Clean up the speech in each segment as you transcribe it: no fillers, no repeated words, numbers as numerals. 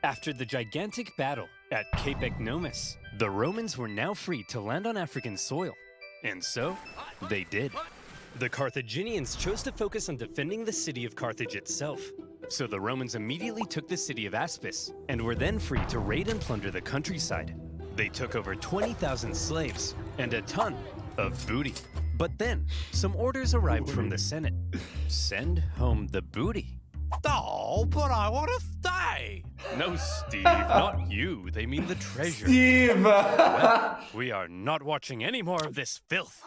After the gigantic battle at Cape Ecnomus, the Romans were now free to land on African soil. And so, they did. The Carthaginians chose to focus on defending the city of Carthage itself. So the Romans immediately took the city of Aspis and were then free to raid and plunder the countryside. They took over 20,000 slaves and a ton of booty. But then, some orders arrived from the Senate. Send home the booty. Oh, but I want to stay. No, Steve, not you. They mean the treasure. Steve! Well, we are not watching any more of this filth.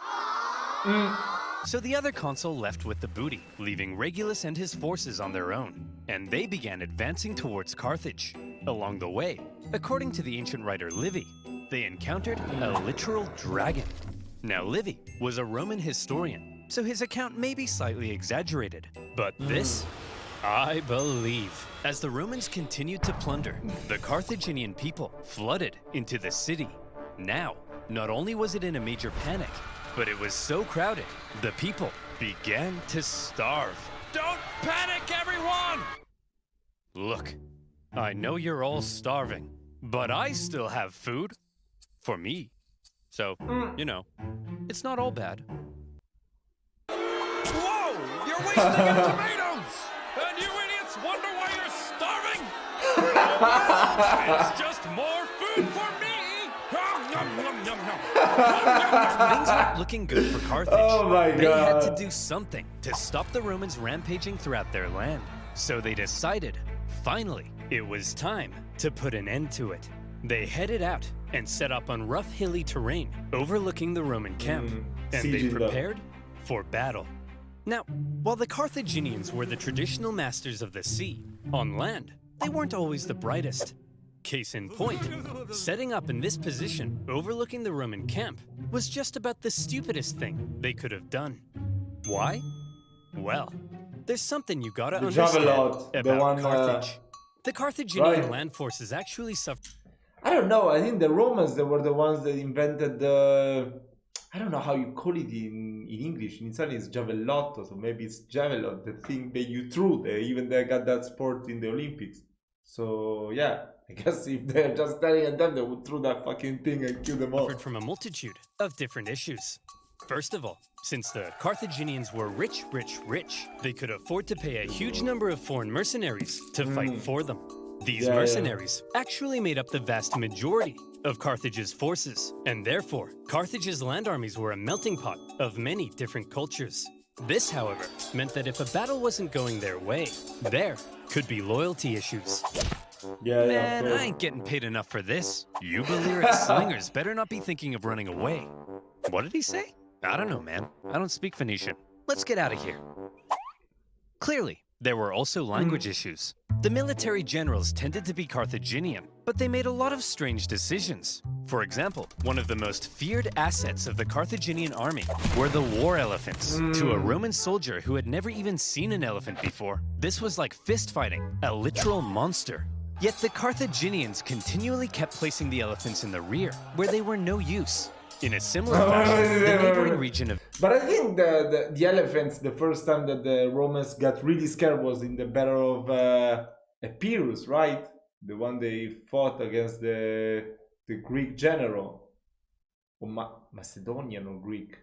So the other consul left with the booty, leaving Regulus and his forces on their own. And they began advancing towards Carthage. Along the way, according to the ancient writer Livy, they encountered a literal dragon. Now, Livy was a Roman historian, so his account may be slightly exaggerated. But this, I believe. As the Romans continued to plunder, the Carthaginian people flooded into the city. Now, not only was it in a major panic, but it was so crowded, the people began to starve. Don't panic, everyone! Look, I know you're all starving, but I still have food for me. So, you know, it's not all bad. Whoa! You're wasting your tomatoes! And you idiots wonder why you're starving? It's just more food for me! Nom, nom, nom, nom. Things weren't looking good for Carthage. Oh my They had to God. do something to stop the Romans rampaging throughout their land. So they decided, finally, it was time to put an end to it. They headed out and set up on rough, hilly terrain overlooking the Roman camp, and they sieging them. prepared for battle. Now, while the Carthaginians were the traditional masters of the sea, on land, they weren't always the brightest. Case in point, setting up in this position overlooking the Roman camp was just about the stupidest thing they could have done. Why? Well, there's something you gotta The understand Javelot, the about one, Carthage. The Carthaginian right. land forces actually suffered. I don't know. I think the Romans, they were the ones that invented the... I don't know how you call it in English. In Italian, it's javelotto, so maybe it's javelot, the thing that you threw. They got that sport in the Olympics. So, yeah, I guess if they're just staring at them, they would throw that fucking thing and kill them all. From a multitude of different issues. First of all, since the Carthaginians were rich, they could afford to pay a huge number of foreign mercenaries to fight for them. These mercenaries actually made up the vast majority of Carthage's forces, and therefore, Carthage's land armies were a melting pot of many different cultures. This, however, meant that if a battle wasn't going their way, there could be loyalty issues. Man, I ain't getting paid enough for this. You Balearic slingers better not be thinking of running away. What did he say? I don't know, man. I don't speak Phoenician. Let's get out of here. Clearly, there were also language issues. The military generals tended to be Carthaginian, but they made a lot of strange decisions. For example, one of the most feared assets of the Carthaginian army were the war elephants. To a Roman soldier who had never even seen an elephant before, this was like fist fighting, a literal monster. Yet the Carthaginians continually kept placing the elephants in the rear, where they were no use. In a similar fashion, the neighboring region of... But I think the elephants, the first time that the Romans got really scared was in the Battle of Epirus, right? The one they fought against the Greek general. Or Macedonian or Greek.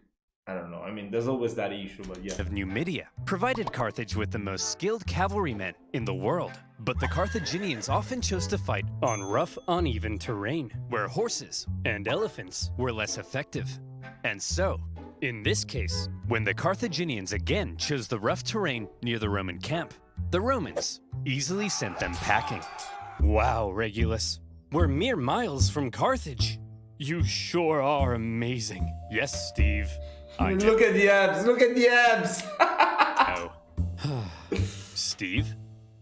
I don't know. I mean, there's always that issue, but yeah. Of Numidia provided Carthage with the most skilled cavalrymen in the world. But the Carthaginians often chose to fight on rough, uneven terrain, where horses and elephants were less effective. And so, in this case, when the Carthaginians again chose the rough terrain near the Roman camp, the Romans easily sent them packing. Wow, Regulus, we're mere miles from Carthage. You sure are amazing. Yes, Steve. Look at the abs! Look at the abs! Oh. Steve,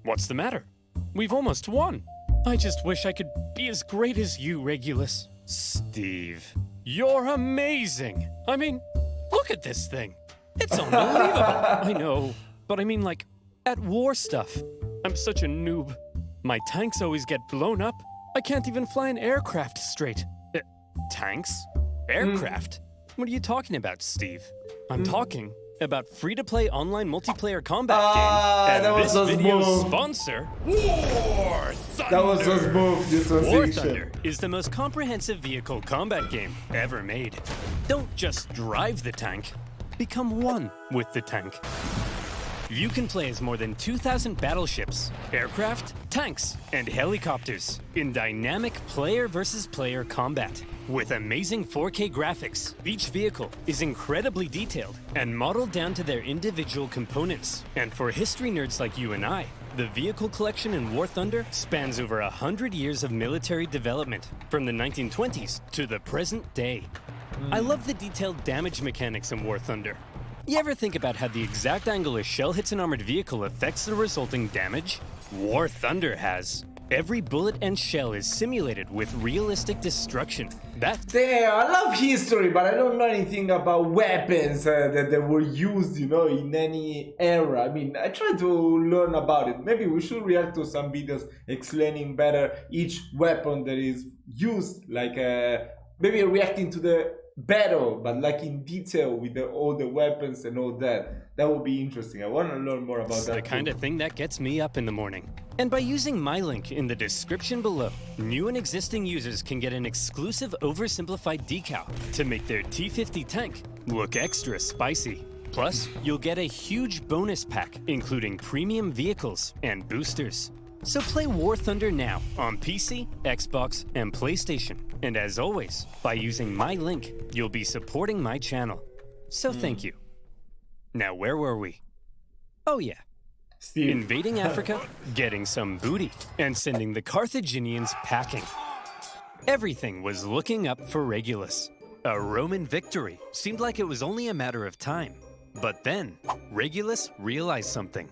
what's the matter? We've almost won. I just wish I could be as great as you, Regulus. Steve, you're amazing. I mean, look at this thing. It's unbelievable. I know, but I mean like at war stuff. I'm such a noob. My tanks always get blown up. I can't even fly an aircraft straight. Tanks? Aircraft? What are you talking about, Steve? I'm talking about free-to-play online multiplayer combat Ah, game. that And was this so video's smooth. sponsor, War Thunder. That was so smooth, this War transition. Thunder, is the most comprehensive vehicle combat game ever made. Don't just drive the tank, become one with the tank. You can play as more than 2,000 battleships, aircraft, tanks, and helicopters in dynamic player versus player combat. With amazing 4K graphics, each vehicle is incredibly detailed and modeled down to their individual components. And for history nerds like you and I, the vehicle collection in War Thunder spans over 100 years of military development, from the 1920s to the present day. I love the detailed damage mechanics in War Thunder. You ever think about how the exact angle a shell hits an armored vehicle affects the resulting damage? War Thunder has. Every bullet and shell is simulated with realistic destruction. Damn, I love history, but I don't know anything about weapons that were used, in any era. I mean, I try to learn about it. Maybe we should react to some videos explaining better each weapon that is used, like maybe reacting to the battle, but like in detail with all the weapons and all that. That would be interesting. I want to learn more about It's that. the kind of thing that gets me up in the morning. And by using my link in the description below, new and existing users can get an exclusive OverSimplified decal to make their T50 tank look extra spicy. Plus, you'll get a huge bonus pack, including premium vehicles and boosters. So play War Thunder now on PC, Xbox, and PlayStation. And as always, by using my link, you'll be supporting my channel. So thank you. Now, where were we? Oh yeah. Steve. Invading Africa, getting some booty, and sending the Carthaginians packing. Everything was looking up for Regulus. A Roman victory seemed like it was only a matter of time. But then, Regulus realized something.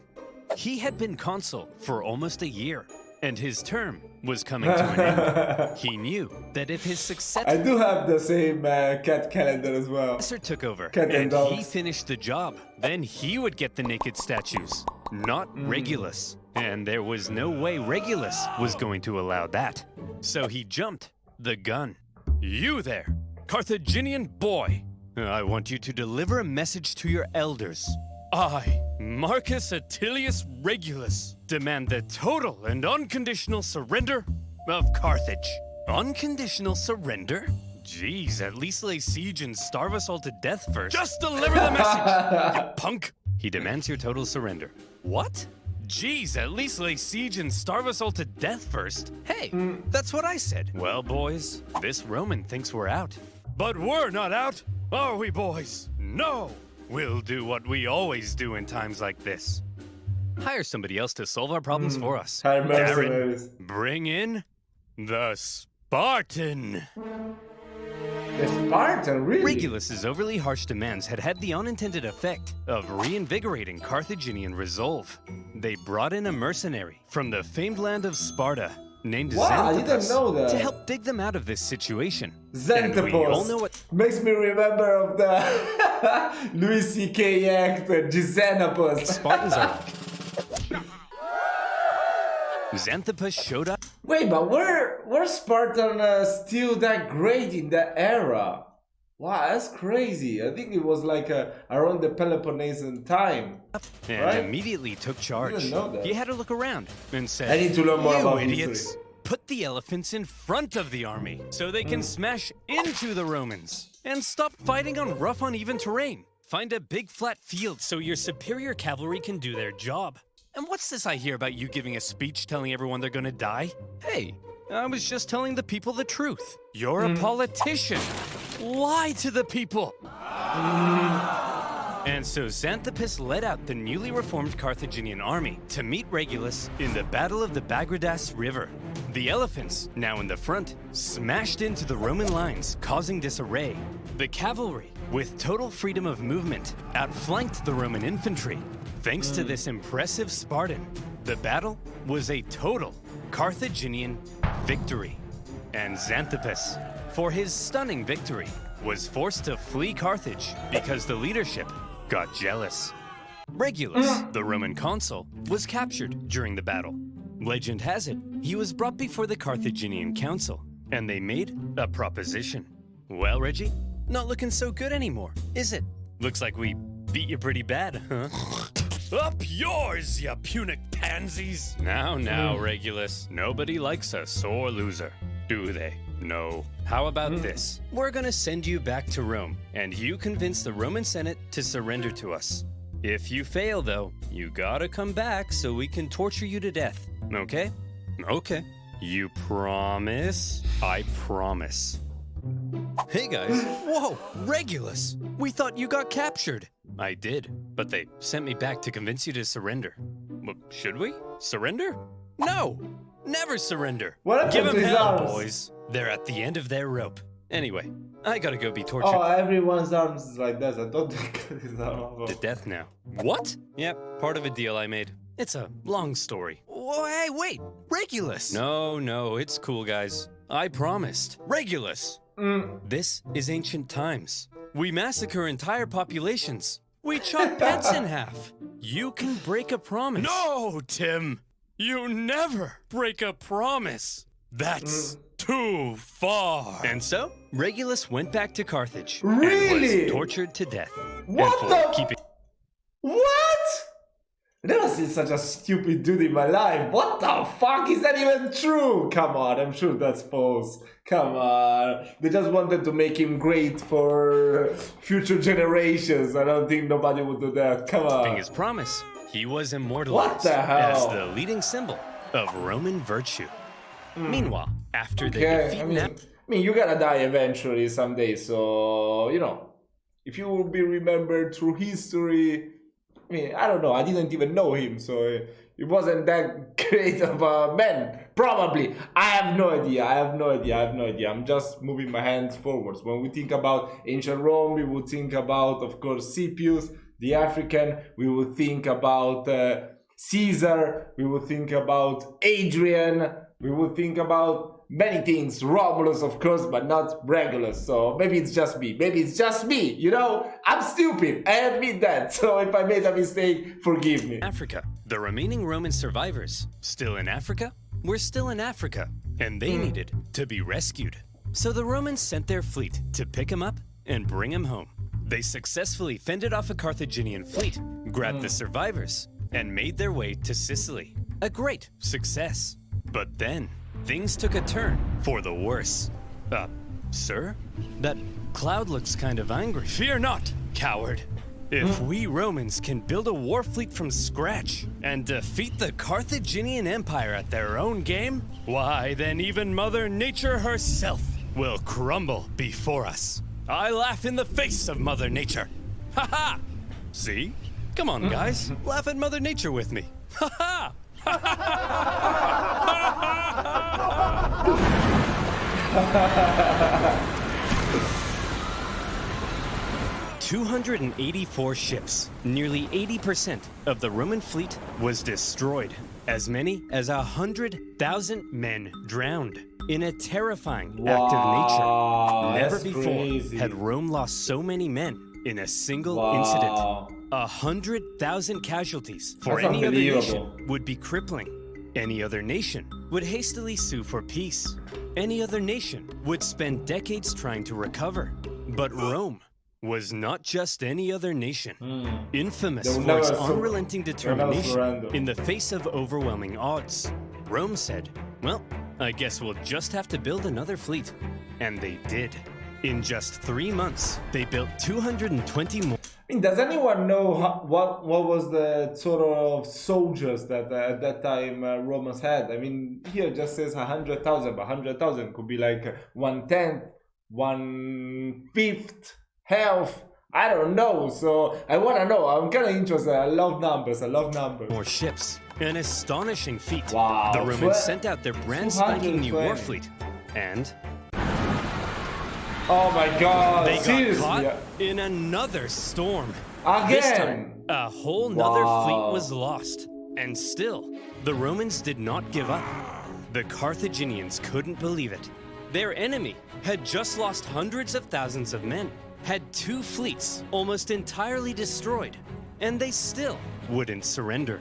He had been consul for almost a year, and his term was coming to an end. He knew that if his I do have the same cat calendar as well. successor took over Cat and and he dogs. finished the job, then he would get the naked statues, not Regulus. And there was no way Regulus was going to allow that. So he jumped the gun. You there, Carthaginian boy. I want you to deliver a message to your elders. I, Marcus Attilius Regulus, demand the total and unconditional surrender of Carthage. Unconditional surrender? Jeez, at least lay siege and starve us all to death first. Just deliver the message, you punk! He demands your total surrender. What? Jeez, at least lay siege and starve us all to death first. Hey, that's what I said. Well, boys, this Roman thinks we're out. But we're not out, are we, boys? No! We'll do what we always do in times like this. Hire somebody else to solve our problems for us. Hire mercenaries. Darren, bring in the Spartan. The Spartan, really? Regulus's overly harsh demands had the unintended effect of reinvigorating Carthaginian resolve. They brought in a mercenary from the famed land of Sparta named Wow, I Xanthippus didn't know that. to help dig them out of this situation. And we Xanthippus. all know what Makes me remember of the Louis C.K. actor, Xanthipus. Spartans are like. Xanthippus showed up. Wait, but were Spartan still that great in that era? Wow, that's crazy. I think it was like around the Peloponnesian time. And Right? immediately took charge. didn't know that. He had to look around and said, I need to learn more "You about idiots, history." put the elephants in front of the army so they can smash into the Romans and stop fighting on rough, uneven terrain. Find a big flat field so your superior cavalry can do their job. And what's this I hear about you giving a speech telling everyone they're gonna die? Hey, I was just telling the people the truth. You're a politician. Lie to the people. And so Xanthippus led out the newly reformed Carthaginian army to meet Regulus in the Battle of the Bagridas River. The elephants, now in the front, smashed into the Roman lines, causing disarray. The cavalry, with total freedom of movement, outflanked the Roman infantry. Thanks to this impressive Spartan, the battle was a total Carthaginian victory. And Xanthippus, for his stunning victory, was forced to flee Carthage because the leadership got jealous. Regulus, the Roman consul, was captured during the battle. Legend has it, he was brought before the Carthaginian council, and they made a proposition. Well, Reggie, not looking so good anymore, is it? Looks like we beat you pretty bad, huh? Up yours, you Punic pansies! Now, Regulus. Nobody likes a sore loser, do they? No. How about this? We're gonna send you back to Rome, and you convince the Roman Senate to surrender to us. If you fail, though, you gotta come back so we can torture you to death, okay? Okay. You promise? I promise. Hey guys. Whoa, Regulus! We thought you got captured. I did, but they sent me back to convince you to surrender. Well, should we? Surrender? No! Never surrender! What happened Give to them his hell, arms? boys! They're at the end of their rope. Anyway, I gotta go be tortured Oh, everyone's arms is like that. I thought they cut his arm off. to death now. What? Yep, part of a deal I made. It's a long story. Oh, hey, wait! Regulus! No, it's cool, guys. I promised. Regulus! This is ancient times. We massacre entire populations. We chop pets in half. You can break a promise. No, Tim! You never break a promise! That's too far! And so, Regulus went back to Carthage Really? and was tortured to death. What and the- for keeping What? I never seen such a stupid dude in my life. What the fuck? Is that even true? Come on, I'm sure that's false. Come on. They just wanted to make him great for future generations. I don't think nobody would do that. Come on. his promise. He was immortalized What the hell? as the leading symbol of Roman virtue. Meanwhile, after they Okay, defeat I mean, you're gonna die eventually someday, so, you know, if you will be remembered through history, I mean, I don't know, I didn't even know him, so he wasn't that great of a man, probably. I have no idea, I'm just moving my hands forwards. When we think about ancient Rome, we would think about, of course, Scipius, the African, we would think about Caesar, we would think about Adrian, we would think about many things, Romulus, of course, but not Regulus. So maybe it's just me. You know, I'm stupid. I admit that. So if I made a mistake, forgive me. Africa. The remaining Roman survivors, still in Africa, were still in Africa, and they needed to be rescued. So the Romans sent their fleet to pick him up and bring him home. They successfully fended off a Carthaginian fleet, grabbed the survivors, and made their way to Sicily. A great success. But then, things took a turn for the worse. Sir? That cloud looks kind of angry. Fear not, coward! If we Romans can build a war fleet from scratch and defeat the Carthaginian Empire at their own game, why, then even Mother Nature herself will crumble before us. I laugh in the face of Mother Nature. Ha ha! See? Come on, guys. Laugh at Mother Nature with me. Ha ha! 284 ships, nearly 80% of the Roman fleet was destroyed. As many as 100,000 men drowned in a terrifying act of nature. Never that's before crazy. had Rome lost so many men in a single incident. 100,000 casualties for That's any other nation unbelievable. would be crippling. Any other nation would hastily sue for peace. Any other nation would spend decades trying to recover. But Rome was not just any other nation. Infamous They will for its never sur- unrelenting they'll never determination surrender. in the face of overwhelming odds. Rome said, well, I guess we'll just have to build another fleet. And they did. In just 3 months, they built 220 more. I mean, does anyone know what was the sort of soldiers that at that time Romans had? I mean, here it just says 100,000, but 100,000 could be like 1/10, 1/5, half. I don't know. So I want to know. I'm kind of interested. I love numbers. More ships. An astonishing feat. Wow. The Romans sent out their brand spanking new war 220. fleet. And Oh my God! they got Seriously? caught in another storm. Again? This time, a whole nother Wow. fleet was lost. And still, the Romans did not give up. The Carthaginians couldn't believe it. Their enemy had just lost hundreds of thousands of men, had 2 fleets almost entirely destroyed, and they still wouldn't surrender.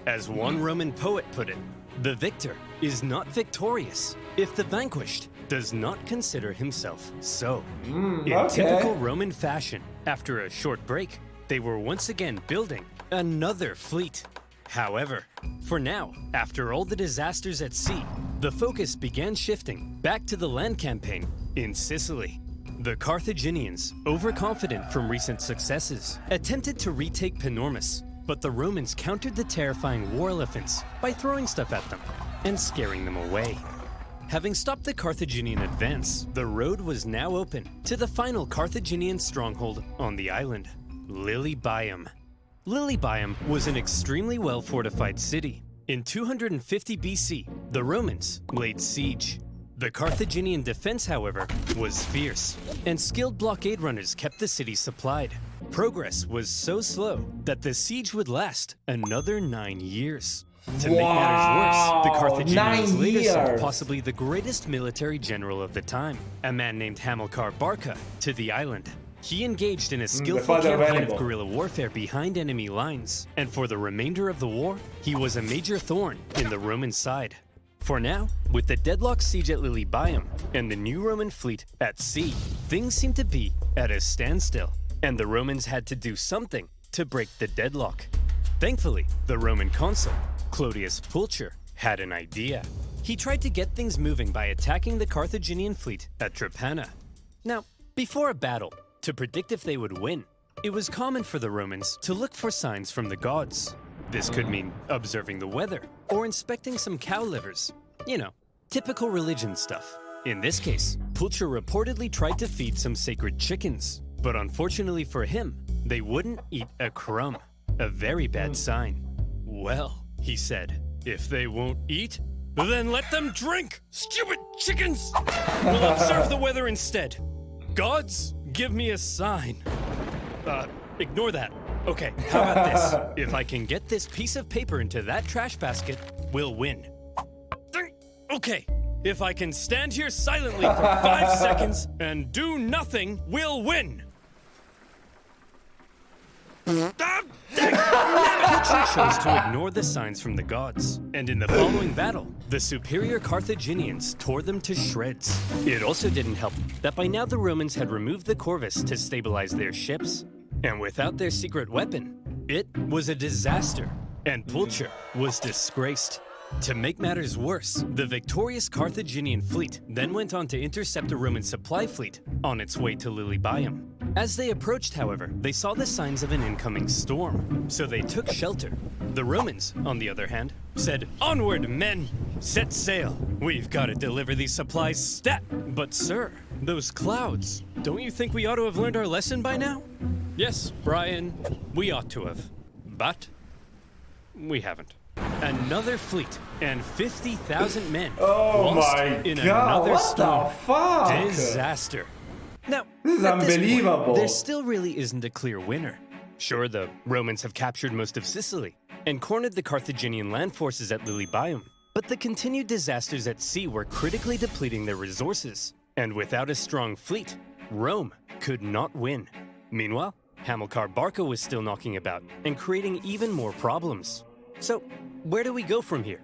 As one Roman poet put it, the victor is not victorious if the vanquished does not consider himself so. In okay. typical Roman fashion, after a short break, they were once again building another fleet. However, for now, after all the disasters at sea, the focus began shifting back to the land campaign in Sicily. The Carthaginians, overconfident from recent successes, attempted to retake Panormus, but the Romans countered the terrifying war elephants by throwing stuff at them and scaring them away. Having stopped the Carthaginian advance, the road was now open to the final Carthaginian stronghold on the island, Lilybaeum. Lilybaeum was an extremely well-fortified city. In 250 BC, the Romans laid siege. The Carthaginian defense, however, was fierce, and skilled blockade runners kept the city supplied. Progress was so slow that the siege would last another 9 years. To make matters worse, the Carthaginians later sent possibly the greatest military general of the time, a man named Hamilcar Barca, to the island. He engaged in a skillful campaign of guerrilla warfare behind enemy lines, and for the remainder of the war, he was a major thorn in the Roman side. For now, with the deadlocked siege at Lilybaeum and the new Roman fleet at sea, things seemed to be at a standstill, and the Romans had to do something to break the deadlock. Thankfully, the Roman consul, Clodius Pulcher, had an idea. He tried to get things moving by attacking the Carthaginian fleet at Trapana. Now, before a battle, to predict if they would win, it was common for the Romans to look for signs from the gods. This could mean observing the weather or inspecting some cow livers. You know, typical religion stuff. In this case, Pulcher reportedly tried to feed some sacred chickens, but unfortunately for him, they wouldn't eat a crumb. A very bad sign. Well, he said, if they won't eat, then let them drink! Stupid chickens! We'll observe the weather instead. Gods, give me a sign. Ignore that. Okay, how about this? If I can get this piece of paper into that trash basket, we'll win. Okay, if I can stand here silently for 5 seconds and do nothing, we'll win. Pulcher chose to ignore the signs from the gods, and in the following battle, the superior Carthaginians tore them to shreds. It also didn't help that by now the Romans had removed the corvus to stabilize their ships, and without their secret weapon, it was a disaster, and Pulcher was disgraced. To make matters worse, the victorious Carthaginian fleet then went on to intercept a Roman supply fleet on its way to Lilybaeum. As they approached, however, they saw the signs of an incoming storm, so they took shelter. The Romans, on the other hand, said, "Onward, men! Set sail! We've got to deliver these supplies stat!" But sir, those clouds, don't you think we ought to have learned our lesson by now? Yes, Brian, we ought to have. But we haven't. Another fleet and 50,000 men lost in another storm. Disaster. Now, this is unbelievable. Point, there still really isn't a clear winner. Sure, the Romans have captured most of Sicily and cornered the Carthaginian land forces at Lilybaeum, but the continued disasters at sea were critically depleting their resources, and without a strong fleet, Rome could not win. Meanwhile, Hamilcar Barca was still knocking about and creating even more problems. So, where do we go from here?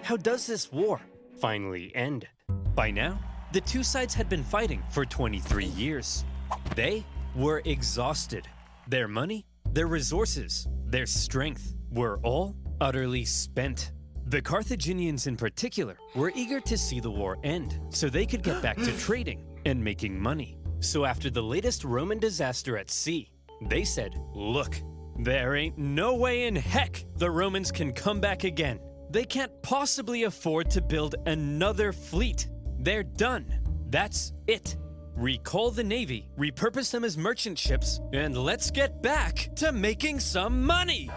How does this war finally end? By now, the two sides had been fighting for 23 years. They were exhausted. Their money, their resources, their strength were all utterly spent. The Carthaginians in particular were eager to see the war end so they could get back to trading and making money. So after the latest Roman disaster at sea, they said, look, there ain't no way in heck the Romans can come back again. They can't possibly afford to build another fleet. They're done. That's it. Recall the navy, repurpose them as merchant ships, and let's get back to making some money.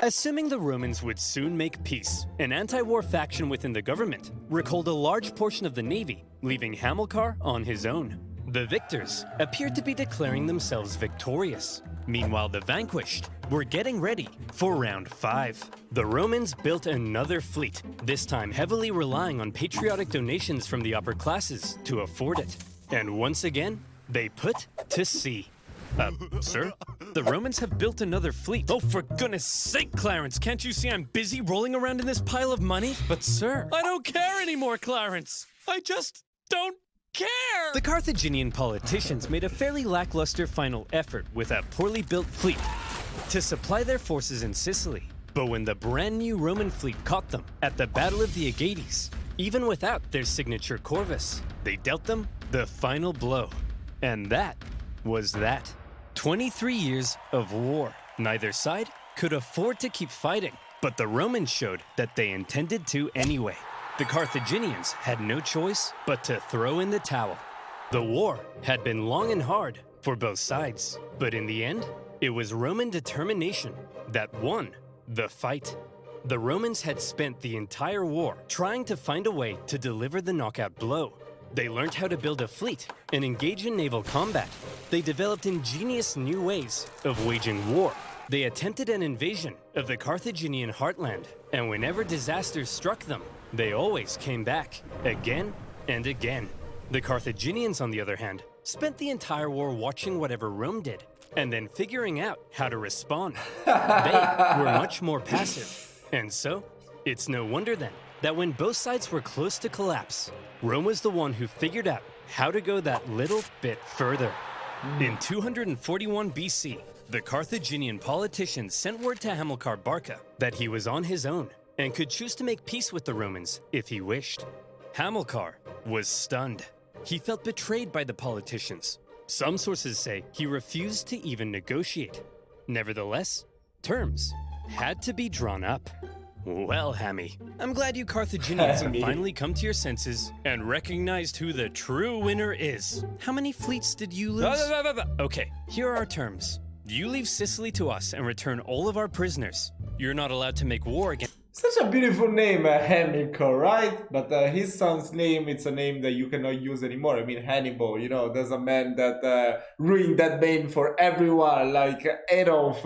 Assuming the Romans would soon make peace, an anti-war faction within the government recalled a large portion of the navy, leaving Hamilcar on his own. The victors appeared to be declaring themselves victorious. Meanwhile, the vanquished were getting ready for round 5. The Romans built another fleet, this time heavily relying on patriotic donations from the upper classes to afford it. And once again, they put to sea. Sir? The Romans have built another fleet. Oh, for goodness sake, Clarence, can't you see I'm busy rolling around in this pile of money? But sir... I don't care anymore, Clarence. I just don't care! The Carthaginian politicians made a fairly lackluster final effort with a poorly built fleet to supply their forces in Sicily. But when the brand new Roman fleet caught them at the Battle of the Aegates, even without their signature corvus, they dealt them the final blow. And that was that. 23 years of war. Neither side could afford to keep fighting, but the Romans showed that they intended to anyway. The Carthaginians had no choice but to throw in the towel. The war had been long and hard for both sides, but in the end, it was Roman determination that won the fight. The Romans had spent the entire war trying to find a way to deliver the knockout blow. They learned how to build a fleet and engage in naval combat. They developed ingenious new ways of waging war. They attempted an invasion of the Carthaginian heartland, and whenever disasters struck them, they always came back, again and again. The Carthaginians, on the other hand, spent the entire war watching whatever Rome did, and then figuring out how to respond. They were much more passive. And so, it's no wonder then that when both sides were close to collapse, Rome was the one who figured out how to go that little bit further. In 241 BC, the Carthaginian politicians sent word to Hamilcar Barca that he was on his own and could choose to make peace with the Romans if he wished. Hamilcar was stunned. He felt betrayed by the politicians. Some sources say he refused to even negotiate. Nevertheless, terms had to be drawn up. Well, Hammy, I'm glad you Carthaginians have finally come to your senses and recognized who the true winner is. How many fleets did you lose? Okay, here are our terms. You leave Sicily to us and return all of our prisoners. You're not allowed to make war against... Such a beautiful name, Hannibal, right? But his son's name, it's a name that you cannot use anymore. I mean, Hannibal, you know, there's a man that ruined that name for everyone, like Adolf,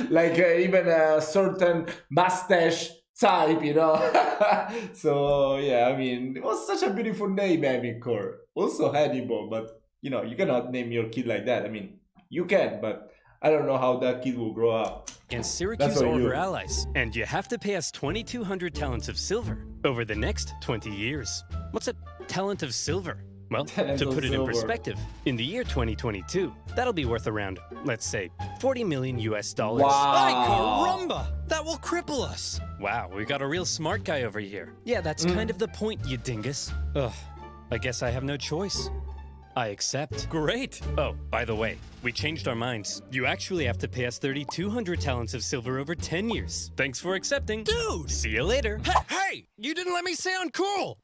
like even a certain mustache type, you know. So, yeah, I mean, it was such a beautiful name, Hannibal. Also Hannibal, but, you know, you cannot name your kid like that. I mean, you can, but I don't know how that kid will grow up. Against Syracuse or her allies, and you have to pay us 2,200 talents of silver over the next 20 years. What's a talent of silver? Well, to put it in perspective, in the year 2022, that'll be worth around, let's say, 40 million US dollars. Wow. Ay, caramba! That will cripple us. Wow, we got a real smart guy over here. Yeah, that's kind of the point, you dingus. Ugh, I guess I have no choice. I accept. Great. Oh, by the way, we changed our minds. You actually have to pay us 3,200 talents of silver over 10 years. Thanks for accepting. Dude! See you later. Hey! You didn't let me say uncool!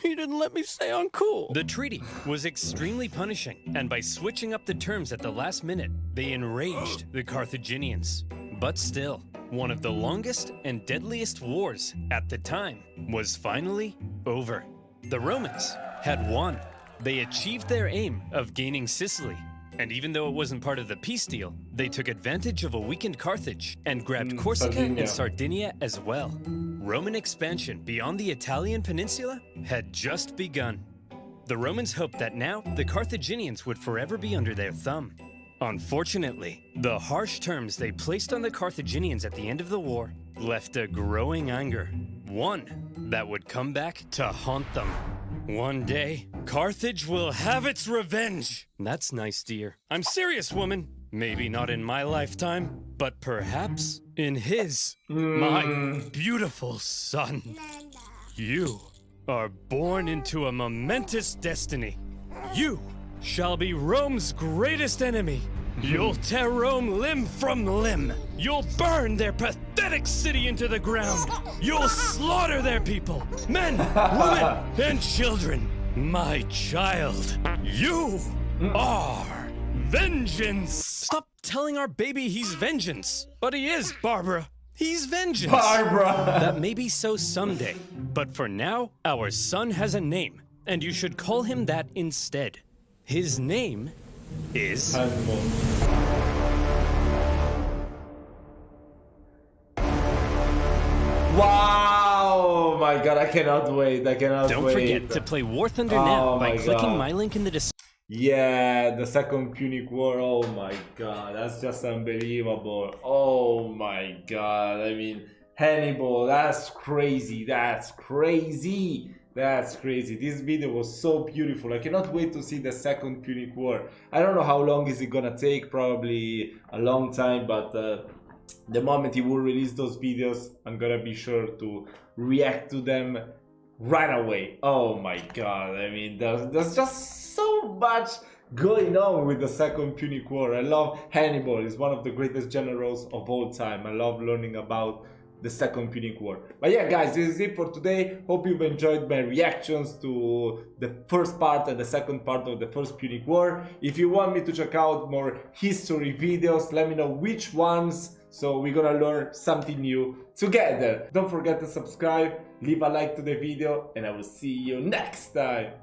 You didn't let me say uncool! The treaty was extremely punishing, and by switching up the terms at the last minute, they enraged the Carthaginians. But still, one of the longest and deadliest wars at the time was finally over. The Romans had won. They achieved their aim of gaining Sicily, and even though it wasn't part of the peace deal, they took advantage of a weakened Carthage and grabbed Corsica and Sardinia as well. Roman expansion beyond the Italian peninsula had just begun. The Romans hoped that now the Carthaginians would forever be under their thumb. Unfortunately, the harsh terms they placed on the Carthaginians at the end of the war left a growing anger, one that would come back to haunt them. One day, Carthage will have its revenge. That's nice, dear. I'm serious, woman. Maybe not in my lifetime, but perhaps in his. My beautiful son. You are born into a momentous destiny. You shall be Rome's greatest enemy. You'll tear Rome limb from limb. You'll burn their pathetic city into the ground. You'll slaughter their people, men, women, and children. My child, you are vengeance. Stop telling our baby he's vengeance. But he is, Barbara. He's vengeance. Barbara. That may be so someday, but for now, our son has a name, and you should call him that instead. His name is... Wow! My God, I cannot wait. I cannot wait. Don't forget to play War Thunder now by clicking my link in the description. Yeah, the second Punic War. Oh my God, that's just unbelievable. Oh my God. I mean, Hannibal, that's crazy. That's crazy. That's crazy. This video was so beautiful. I cannot wait to see the second Punic War. I don't know how long is it gonna take, probably a long time, but the moment he will release those videos, I'm gonna be sure to react to them right away. Oh my god, I mean, there's just so much going on with the second Punic War. I love Hannibal, he's one of the greatest generals of all time. I love learning about the second Punic War. But yeah, guys, this is it for today. Hope you've enjoyed my reactions to the first part and the second part of the first Punic War. If you want me to check out more history videos, let me know which ones, so we're gonna learn something new together. Don't forget to subscribe, leave a like to the video, and I will see you next time.